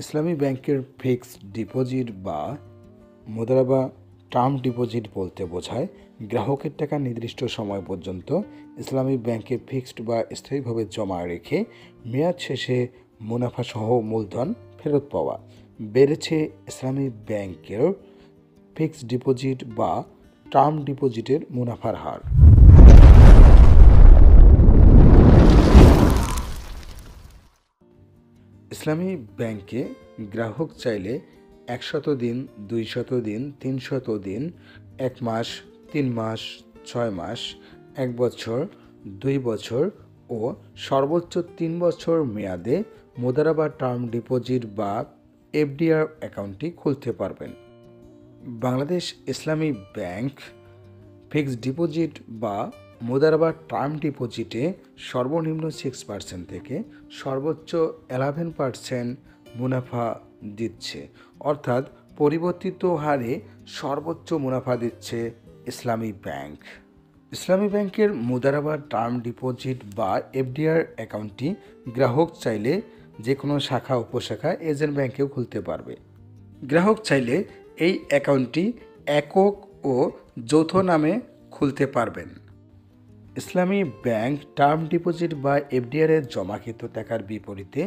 ইসলামী ব্যাংকের fixed deposit বা মুদ্রা টার্ম ডিপোজিট বলতে বোঝায় গ্রাহকের টাকা নির্দিষ্ট সময় পর্যন্ত ইসলামী ব্যাংকে ফিক্সড বা স্থায়ীভাবে জমা রেখে মেয়াদ শেষে মুনাফাসহ মূলধন ফেরত পাওয়া। বেড়েছে ইসলামী ব্যাংকের ফিক্সড ডিপোজিট বা টার্ম ডিপোজিটের মুনাফার হার। ইসলামী ব্যাংকে গ্রাহক চাইলে 100 দিন, 200 দিন, 300 দিন, 1 মাস, 3 মাস, 6 মাস, 1 বছর, 2 বছর ও সর্বোচ্চ 3 বছর মেয়াদে মুদ্রা বা টার্ম ডিপোজিট বা এফডিআর অ্যাকাউন্টটি খুলতে পারবেন। বাংলাদেশ ইসলামী ব্যাংক ফিক্সড ডিপোজিট বা মুদ্রা বা টার্ম ডিপোজিটে সর্বনিম্ন 6% থেকে সর্বোচ্চ 11% মুনাফা দিচ্ছে, অর্থাৎ পরিবর্তিত হারে সর্বোচ্চ মুনাফা দিচ্ছে ইসলামী ব্যাংক। ইসলামী ব্যাংকের মুদ্রা বা টার্ম ডিপোজিট বা এফডিআর অ্যাকাউন্টটি গ্রাহক চাইলে যে কোনো শাখা উপশাখা এজেন্ট ব্যাংকেও খুলতে পারবে। গ্রাহক চাইলে এই অ্যাকাউন্টটি একক ও যৌথ নামে খুলতে পারবেন। ইসলামী ব্যাংক টার্ম ডিপোজিট বা এফডিআর-এ জমাকৃত টাকার বিপরীতে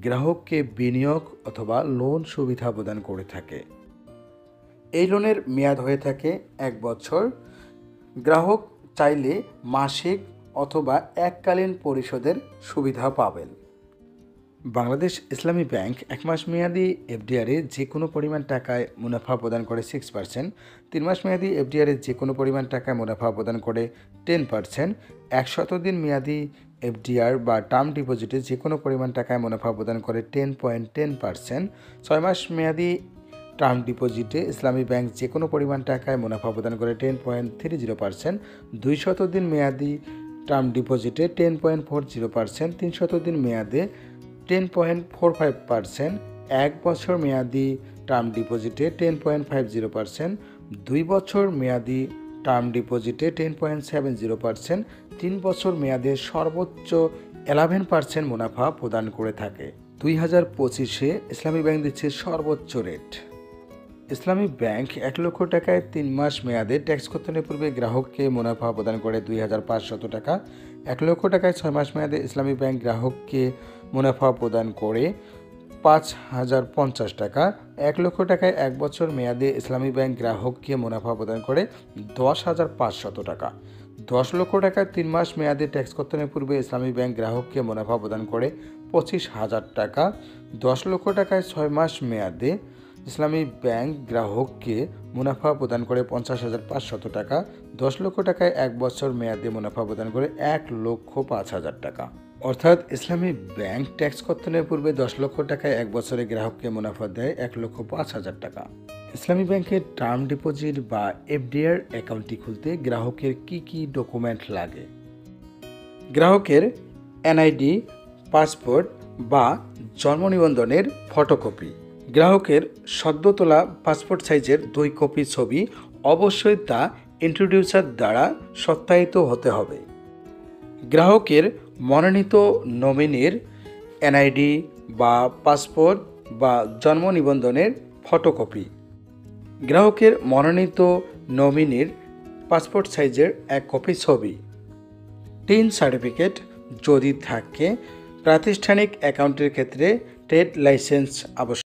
গ্রাহককে বিনিয়োগ অথবা লোন সুবিধা প্রদান করে থাকে। এই লোনের মেয়াদ হয়ে থাকে 1 বছর। গ্রাহক চাইলে মাসিক অথবা এককালীন পরিশোধের সুবিধা পাবেন। বাংলাদেশ ইসলামী ব্যাংক 1 মাস মেয়াদি এফডিআর-এ যে কোনো পরিমাণ টাকায় মুনাফা প্রদান করে 6%, 3 মাস মেয়াদি এফডিআর-এ যে কোনো পরিমাণ টাকায় মুনাফা প্রদান করে 10%, 100 দিন মেয়াদি এফডিআর বা টার্ম ডিপোজিটে যে কোনো পরিমাণ টাকায় মুনাফা প্রদান করে 10.10%, 6 মাস মেয়াদি টার্ম ডিপোজিটে ইসলামী ব্যাংক যে কোনো পরিমাণ টাকায় মুনাফা প্রদান করে 10.30%, 200 দিন মেয়াদি টার্ম ডিপোজিটে 10.40%, 300 দিন মেয়াদে 10.45%, 1 বছর মেয়াদি টার্ম ডিপোজিটে 10.50%, 2 বছর মেয়াদি টার্ম ডিপোজিটে 10.70%, 3 বছর মেয়াদে সর্বোচ্চ 11% মুনাফা প্রদান করে থাকে। 2025-এ ইসলামী ব্যাংক দিচ্ছে সর্বোচ্চ রেট। ইসলামী ব্যাংক 1 লক্ষ টাকায় 3 মাস মেয়াদে ট্যাক্স কর্তনের পূর্বে গ্রাহককে মুনাফা প্রদান করে 2,500 টাকা। 1 লক্ষ টাকায় 6 মাস মেয়াদে ইসলামী ব্যাংক গ্রাহককে মুনাফা প্রদান করে 5,050 টাকা। 1 লক্ষ টাকায় 1 বছর মেয়াদে ইসলামী ব্যাংক গ্রাহককে মুনাফা প্রদান করে 10,500 টাকা। 10 লক্ষ টাকায় 3 মাস মেয়াদে ট্যাক্স কর্তনের পূর্বে ইসলামী ব্যাংক গ্রাহককে মুনাফা প্রদান করে 25,000 টাকা। 10 লক্ষ টাকায় 6 মাস মেয়াদে ইসলামী ব্যাংক গ্রাহককে মুনাফা প্রদান করে 50,500 টাকা। 10 লক্ষ টাকায় 1 বছর মেয়াদে মুনাফা প্রদান করে 1,05,000 টাকা। অর্থাৎ ইসলামী ব্যাংক ট্যাক্স কর্তনের পূর্বে 10 লক্ষ টাকায় 1 বছরে গ্রাহককে মুনাফা দেয় 1,05,000 টাকা। ইসলামী ব্যাংকের টার্ম ডিপোজিট বা এফডিআর অ্যাকাউন্টটি খুলতে গ্রাহকের কি ডকুমেন্ট লাগে? গ্রাহকের এনআইডি, পাসপোর্ট বা জন্ম নিবন্ধনের ফটোকপি, গ্রাহকের সদ্য তোলা পাসপোর্ট সাইজের 2 কপি ছবি, অবশ্যই তা ইন্ট্রোডিউসার দ্বারা সত্যায়িত হতে হবে। গ্রাহকের মনোনীত নমিনির এনআইডি বা পাসপোর্ট বা জন্ম নিবন্ধনের ফটোকপি, গ্রাহকের মনোনীত নমিনির পাসপোর্ট সাইজের 1 কপি ছবি, টিন সার্টিফিকেট যদি থাকে, প্রাতিষ্ঠানিক অ্যাকাউন্টের ক্ষেত্রে ট্রেড লাইসেন্স আবশ্যক।